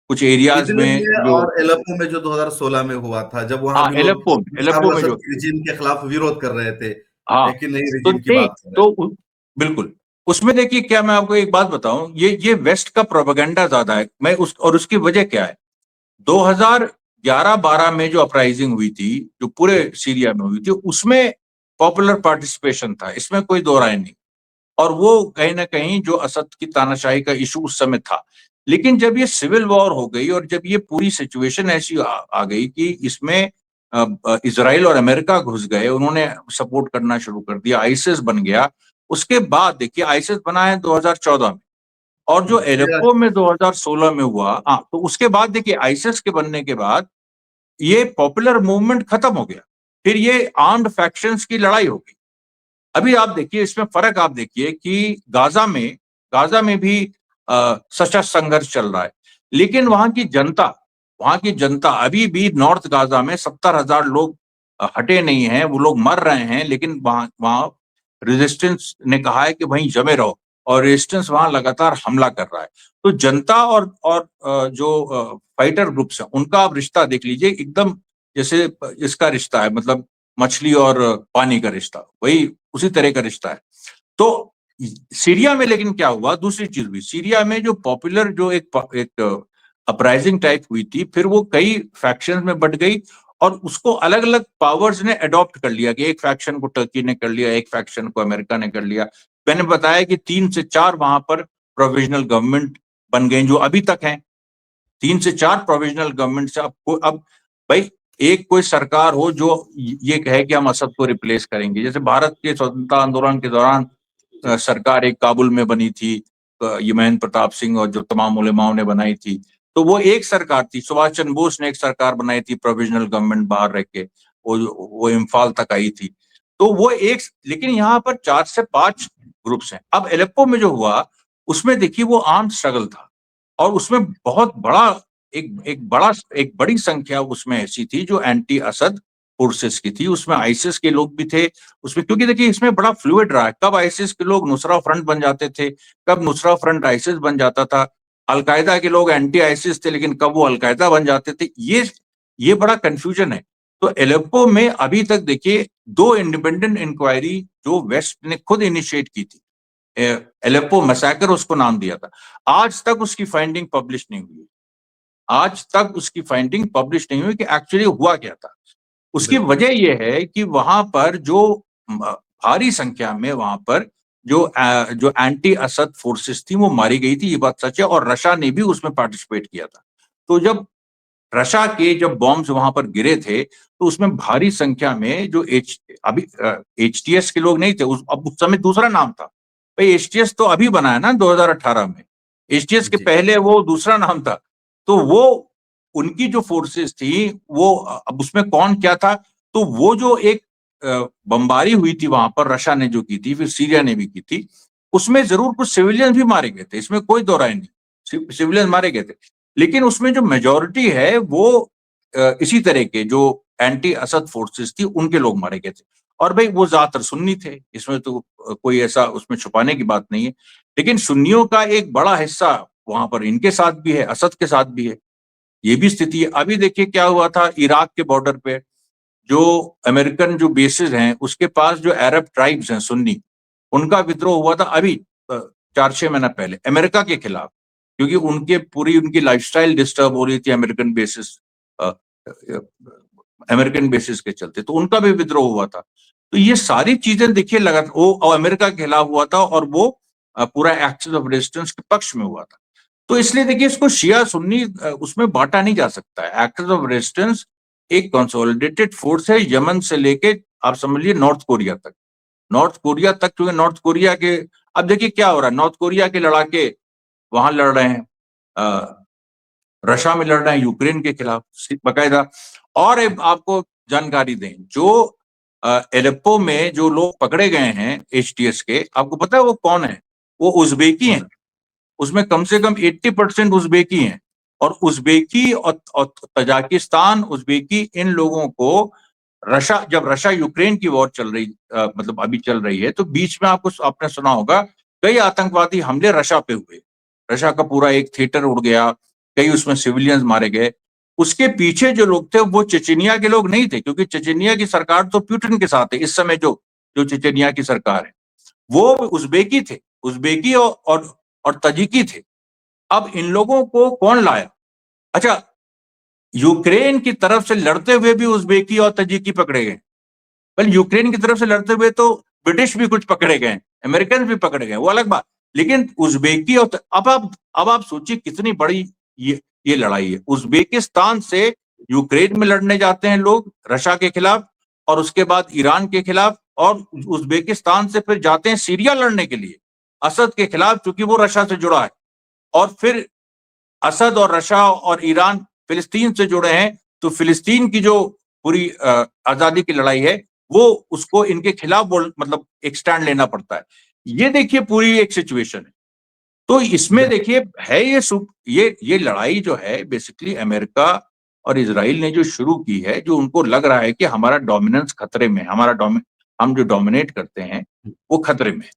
कुछ एरियाज इदलिब में में जो, और एलेप्पो में जो 2016 में हुआ था, जब वहां हाँ भी लोग बशर एलेप्पो अल में असद जो, के रिजीम के खिलाफ विरोध कर रहे थे, हाँ एक ही नई तो रिजीम की नहीं, बात कर रहे तो बिल्कुल उसमें देखिए क्या, मैं आपको एक बात बताऊं, ये वेस्ट का प्रोपेगेंडा ज्यादा है। मैं और उसकी वजह क्या है। 2011-12 में जो अपराइजिंग हुई थी, जो पूरे सीरिया में हुई थी, उसमें पॉपुलर पार्टिसिपेशन था, इसमें कोई दो राय नहीं। और वो कहीं ना कहीं जो असद की तानाशाही का इशू उस समय था। लेकिन जब ये सिविल वॉर हो गई और जब ये पूरी सिचुएशन ऐसी आ गई कि इसमें इसराइल और अमेरिका घुस गए, उन्होंने सपोर्ट करना शुरू कर दिया, आईसिस बन गया। उसके बाद देखिए आईसिस बना है 2014 में, और जो हैं। एलेप्पो में 2016 में हुआ, हाँ, तो उसके बाद देखिए आईसिस के बनने के बाद ये पॉपुलर मूवमेंट खत्म हो गया। फिर ये आर्म्ड फैक्शंस की लड़ाई हो गई। अभी आप देखिए इसमें फर्क, आप देखिए कि गाजा में भी सशस्त्र संघर्ष चल रहा है, लेकिन वहां की जनता अभी भी नॉर्थ गाजा में 70,000 लोग हटे नहीं हैं, वो लोग मर रहे हैं, लेकिन वहां वहां रेजिस्टेंस ने कहा है कि वहीं जमे रहो, और रेजिस्टेंस वहां लगातार हमला कर रहा है। तो जनता और जो फाइटर ग्रुप्स हैं, उनका आप रिश्ता देख लीजिए, एकदम जैसे इसका रिश्ता है, मतलब मछली और पानी का रिश्ता, वही उसी तरह का रिश्ता है। तो सीरिया में लेकिन क्या हुआ, दूसरी चीज हुई। सीरिया में जो पॉपुलर जो एक अपराइजिंग टाइप हुई थी, फिर वो कई फैक्शंस में बट गई और उसको अलग अलग पावर्स ने अडॉप्ट कर लिया कि एक फैक्शन को टर्की ने कर लिया, एक फैक्शन को अमेरिका ने कर लिया। मैंने बताया कि 3 से 4 वहां पर प्रोविजनल गवर्नमेंट बन गई जो अभी तक हैं। 3 से 4 प्रोविजनल गवर्नमेंट से अब भाई एक कोई सरकार हो जो ये कहे कि हम असद को रिप्लेस करेंगे। जैसे भारत के स्वतंत्रता आंदोलन के दौरान सरकार एक काबुल में बनी थी, ये महेंद्र प्रताप सिंह और जो तमाम उलेमाओं ने बनाई थी, तो वो एक सरकार थी। सुभाष चंद्र बोस ने एक सरकार बनाई थी प्रोविजनल गवर्नमेंट बाहर रह के, वो इम्फाल तक आई थी। तो वो एक, लेकिन यहाँ पर 4 से 5 ग्रुप्स हैं। अब एलेप्पो में जो हुआ उसमें देखिए वो आर्म स्ट्रगल था और उसमें बहुत बड़ा एक बड़ी संख्या उसमें ऐसी थी जो एंटी असद फोर्सेस की थी। उसमें आईसिस के लोग भी थे उसमें, क्योंकि देखिए इसमें बड़ा फ्लूइड रहा है, कब आईसिस के लोग नुसरा फ्रंट बन जाते थे, कब नुसरा फ्रंट आईसिस बन जाता था, अलकायदा के लोग एंटी आईसिस थे लेकिन कब वो अलकायदा बन जाते थे, ये बड़ा कंफ्यूजन है। तो एलेप्पो में अभी तक देखिए 2 इंडिपेंडेंट इंक्वायरी जो वेस्ट ने खुद इनिशिएट की थी, एलेप्पो मैसेकर उसको नाम दिया था, आज तक उसकी फाइंडिंग पब्लिश नहीं हुई। आज तक उसकी फाइंडिंग पब्लिश नहीं हुई कि एक्चुअली हुआ क्या था। उसकी वजह यह है कि वहां पर जो भारी संख्या में वहां पर जो एंटी असद फोर्सेस थी वो मारी गई थी, ये बात सच है, और रशिया ने भी उसमें पार्टिसिपेट किया था। तो जब रशिया के जब बॉम्ब्स वहां पर गिरे थे तो उसमें भारी संख्या में जो अभी एचटीएस के लोग नहीं थे, अब उस समय दूसरा नाम था भाई। एचटीएस तो अभी बना है ना 2018 में, एचटीएस के पहले वो दूसरा नाम था। तो वो उनकी जो फोर्सेस थी वो, अब उसमें कौन क्या था, तो वो जो एक बमबारी हुई थी वहां पर रशिया ने जो की थी, फिर सीरिया ने भी की थी, उसमें जरूर कुछ सिविलियन भी मारे गए थे, इसमें कोई दो राय नहीं, सिविलियन मारे गए थे। लेकिन उसमें जो मेजोरिटी है वो इसी तरह के जो एंटी असद फोर्सेस थी उनके लोग मारे गए थे। और भाई वो ज्यादातर सुन्नी थे, इसमें तो कोई ऐसा उसमें छुपाने की बात नहीं है। लेकिन सुन्नियों का एक बड़ा हिस्सा वहां पर इनके साथ भी है, असद के साथ भी है, ये भी स्थिति है। अभी देखिए क्या हुआ था इराक के बॉर्डर पे, जो अमेरिकन जो बेसिस हैं उसके पास जो अरब ट्राइब्स हैं सुन्नी, उनका विद्रोह हुआ था अभी 4-6 महीना पहले अमेरिका के खिलाफ, क्योंकि उनकी लाइफस्टाइल डिस्टर्ब हो रही थी अमेरिकन बेसिस के चलते, तो उनका भी विद्रोह हुआ था। तो ये सारी चीजें देखिए लगातार वो अमेरिका के खिलाफ हुआ था और वो पूरा एक्सेस ऑफ रेजिस्टेंस के पक्ष में हुआ था। तो इसलिए देखिए इसको शिया सुन्नी उसमें बांटा नहीं जा सकता है। एक्सेस ऑफ रेजिस्टेंस एक कंसोलिडेटेड फोर्स है, यमन से लेके आप समझ लीजिए नॉर्थ कोरिया तक, नॉर्थ कोरिया तक, क्योंकि नॉर्थ कोरिया के, अब देखिए क्या हो रहा है, नॉर्थ कोरिया के लड़ाके वहां लड़ रहे हैं, रशिया में लड़ रहे हैं यूक्रेन के खिलाफ बकायदा। और आपको जानकारी दें, जो एलेप्पो में जो लोग पकड़े गए हैं एचटीएस के, आपको पता है वो कौन है? वो उज़्बेकी हैं। उसमें कम से कम 80% उज़्बेकी हैं। और उज़्बेकी और तजाकिस्तान, उज़्बेकी, इन लोगों को जब रशिया यूक्रेन की वॉर चल रही, मतलब अभी चल रही है, तो बीच में आपने सुना होगा कई आतंकवादी हमले रशिया पे हुए, रशिया का पूरा एक थिएटर उड़ गया, कई उसमें सिविलियंस मारे गए। उसके पीछे जो लोग थे वो चेचेनिया के लोग नहीं थे, क्योंकि चेचेनिया की सरकार तो पुतिन के साथ है इस समय, जो जो चेचेनिया की सरकार है वो उज़्बेकी थे, उज़्बेकी और तजिकी थे। अब इन लोगों को कौन लाया? अच्छा, यूक्रेन की तरफ से लड़ते हुए भी उज़्बेकी और तजिकी पकड़े गए। वेल, यूक्रेन की तरफ से लड़ते हुए तो ब्रिटिश भी कुछ पकड़े गए, अमेरिकन भी पकड़े गए, वो अलग बात। लेकिन उज़्बेकी और अब आप सोचिए कितनी बड़ी ये लड़ाई है। उज़्बेकिस्तान से यूक्रेन में लड़ने जाते हैं लोग रशिया के खिलाफ, और उसके बाद ईरान के खिलाफ, और उज़्बेकिस्तान से फिर जाते हैं सीरिया लड़ने के लिए असद के खिलाफ, क्योंकि वो रशिया से जुड़ा है। और फिर असद और रशिया और ईरान फिलिस्तीन से जुड़े हैं, तो फिलिस्तीन की जो पूरी आजादी की लड़ाई है वो उसको इनके खिलाफ मतलब एक स्टैंड लेना पड़ता है। ये देखिए पूरी एक सिचुएशन है। तो इसमें देखिए है ये लड़ाई जो है बेसिकली अमेरिका और इजराइल ने जो शुरू की है, जो उनको लग रहा है कि हमारा डोमिनेंस खतरे में, हम जो डोमिनेट करते हैं वो खतरे में,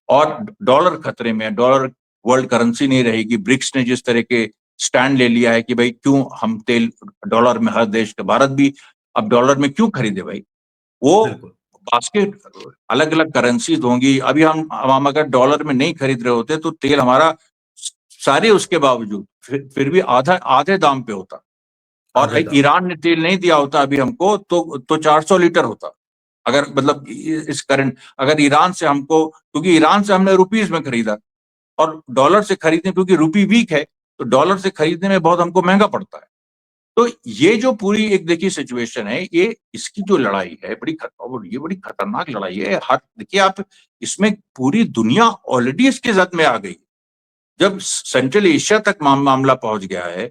और डॉलर खतरे में, डॉलर वर्ल्ड करेंसी नहीं रहेगी। ब्रिक्स ने जिस तरह के स्टैंड ले लिया है कि भाई क्यों हम तेल डॉलर में, हर देश का, भारत भी अब डॉलर में क्यों खरीदे भाई, वो बास्केट अलग अलग करेंसीज होंगी। अभी हम अगर डॉलर में नहीं खरीद रहे होते तो तेल हमारा सारे उसके बावजूद फिर भी आधे दाम पे होता। और आधे दाम। ईरान ने तेल नहीं दिया होता अभी हमको तो 400 लीटर होता। अगर मतलब इस करंट अगर ईरान से हमको, क्योंकि ईरान से हमने रुपीज में खरीदा और डॉलर से खरीदने, क्योंकि रुपी वीक है तो डॉलर से खरीदने में बहुत हमको महंगा पड़ता है। तो ये जो पूरी एक देखिए सिचुएशन है, ये इसकी जो लड़ाई है ये बड़ी खतरनाक लड़ाई है। हर देखिए आप इसमें पूरी दुनिया ऑलरेडी इसके जद में आ गई। जब सेंट्रल एशिया तक मामला पहुंच गया है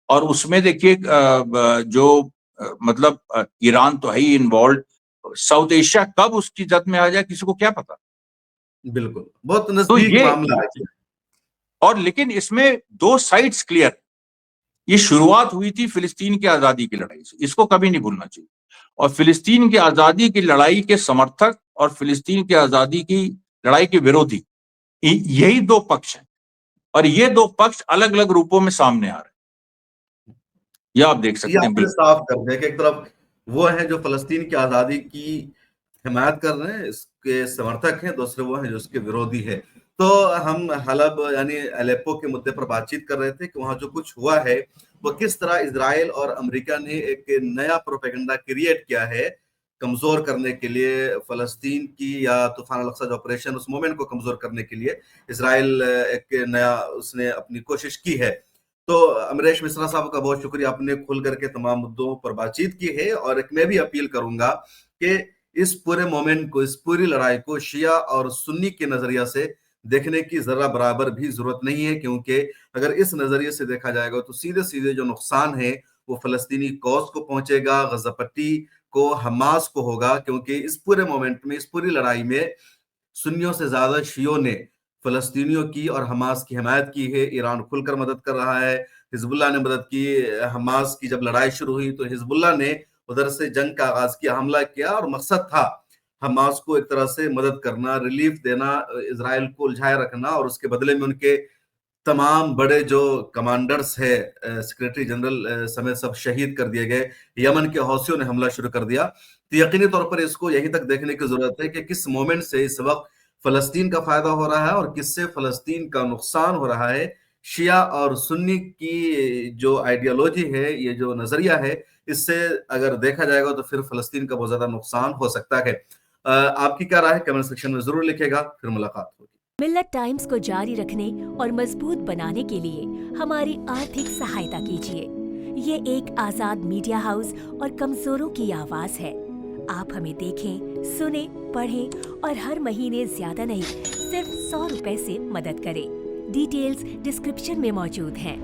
और उसमें देखिए जो मतलब ईरान तो है ही इन्वॉल्व, साउथ एशिया कब उसकी जद में आ जाए किसी को क्या पता। बिल्कुल, बहुत तो नजदीक ये मामला है। और लेकिन इसमें दो साइड्स क्लियर। ये शुरुआत हुई थी फिलिस्तीन की आजादी की लड़ाई से, इसको कभी नहीं भूलना चाहिए। और फिलिस्तीन की आजादी की लड़ाई के समर्थक और फिलिस्तीन की आजादी की लड़ाई के विरोधी, यही दो पक्ष हैं और ये दो पक्ष अलग अलग रूपों में सामने आ रहे हैं। ये आप देख ये सकते हैं आपने बिल्कुल। साफ कर दिया कि एक तरफ वो है जो फलस्तीन की आजादी की हिमायत कर रहे हैं, इसके समर्थक हैं, दूसरे वो हैं जो इसके विरोधी है। तो हम हलब यानी अलेप्पो के मुद्दे पर बातचीत कर रहे थे कि वहां जो कुछ हुआ है वो किस तरह इजराइल और अमेरिका ने एक नया प्रोपेगेंडा क्रिएट किया है कमजोर करने के लिए फलस्तीन की, या तूफान अल-अक्सा जो ऑपरेशन उस मूवमेंट को कमजोर करने के लिए इजराइल एक नया उसने अपनी कोशिश की है। तो अमरीश मिश्रा साहब का बहुत शुक्रिया, आपने खुल करके तमाम मुद्दों पर बातचीत की है। और एक मैं भी अपील करूंगा कि इस पूरे मोमेंट को, इस पूरी लड़ाई को शिया और सुन्नी के नजरिया से देखने की जरा बराबर भी जरूरत नहीं है, क्योंकि अगर इस नजरिए से देखा जाएगा तो सीधे सीधे जो नुकसान है वो फलस्तीनी कौज को पहुंचेगा, गजा पट्टी को, हमास को होगा। क्योंकि इस पूरे मोमेंट में, इस पूरी लड़ाई में सुन्नियों से ज्यादा शियों ने फलस्तीनियों की और हमास की हिमायत की है। ईरान खुलकर मदद कर रहा है, हिजबुल्लाह ने मदद की। हमास की जब लड़ाई शुरू हुई तो हिजबुल्लाह ने उधर से जंग का आगाज किया, हमला किया, और मकसद था हमास को एक तरह से मदद करना, रिलीफ देना, इजराइल को उलझाए रखना, और उसके बदले में उनके तमाम बड़े जो कमांडर्स है, सेक्रेटरी जनरल समेत सब शहीद कर दिए गए। यमन के हौसियों ने हमला शुरू कर दिया। तो यकीनी तौर पर इसको यहीं तक देखने की जरूरत है कि किस मोमेंट से इस वक्त फलस्तीन का फायदा हो रहा है और किससे फलस्तीन का नुकसान हो रहा है। शिया और सुन्नी की जो आइडियोलॉजी है, ये जो नजरिया है, इससे अगर देखा जाएगा तो फिर फलस्तीन का बहुत ज्यादा नुकसान हो सकता है। आपकी क्या राय है कमेंट सेक्शन में जरूर लिखेगा। फिर मुलाकात होगी। मिल्लत टाइम्स को जारी रखने और मजबूत बनाने के लिए हमारी आर्थिक सहायता कीजिए। ये एक आजाद मीडिया हाउस और कमजोरों की आवाज है। आप हमें देखें, सुने, पढ़ें और हर महीने ज्यादा नहीं, सिर्फ 100 रुपए से मदद करें। डिटेल्स डिस्क्रिप्शन में मौजूद हैं।